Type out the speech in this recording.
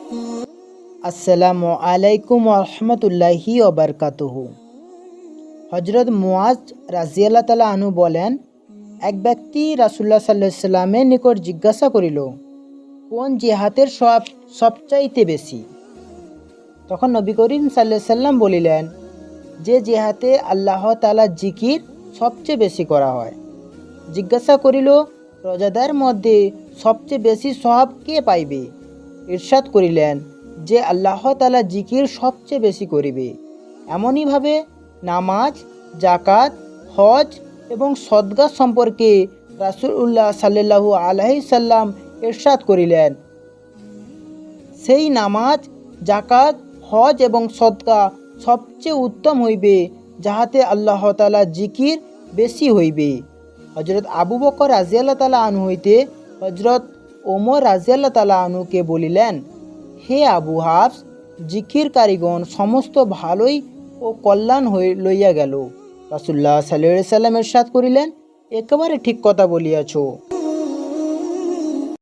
আসসালামু আলাইকুম রহমতুল্লাহি ওবরকাতুহু। হজরত মুআজ রাজিয়াল্লাহ তাআলা আনহু বলেন, এক ব্যক্তি রাসূলুল্লাহ সাল্লাল্লাহু আলাইহি সাল্লামের নিকট জিজ্ঞাসা করিল, কোন জিহাদের সওয়াব সবচাইতে বেশি? তখন নবী করিম সাল্লাল্লাহু আলাইহি সাল্লাম বলিলেন, যে জিহাদে আল্লাহ তাআলার জিকির সবচেয়ে বেশি করা হয়। জিজ্ঞাসা করিল, রোজাদার মধ্যে সবচেয়ে বেশি সওয়াব কে পাইবে? ইরশাদ করিলেন, যে আল্লাহ তাআলা জিকির সবচেয়ে বেশি করিবে। এমনইভাবে নামাজ, জাকাত, হজ এবং সদকা সম্পর্কে রাসূলুল্লাহ সাল্লাল্লাহু আলাইহি সাল্লাম ইরশাদ করিলেন, সেই নামাজ, জাকাত, হজ এবং সদকা সবচেয়ে উত্তম হইবে যাহাতে আল্লাহ তাআলা জিকির বেশি হইবে। হজরত আবু বকর রাজিয়াল্লাহ তাআলা আনহু হইতে হজরত ওমর রাজিয়াল্লাহ তাআলা আনহুকে বলিলেন, হে আবু হাফস, জিকির কারিগণ সমস্ত ভালোই ও কল্যাণ লইয়া গেল। রাসূলুল্লাহ সাল্লাল্লাহু আলাইহি সাল্লাম ইরশাদ করিলেন, একেবারে ঠিক কথা বলিয়াছ।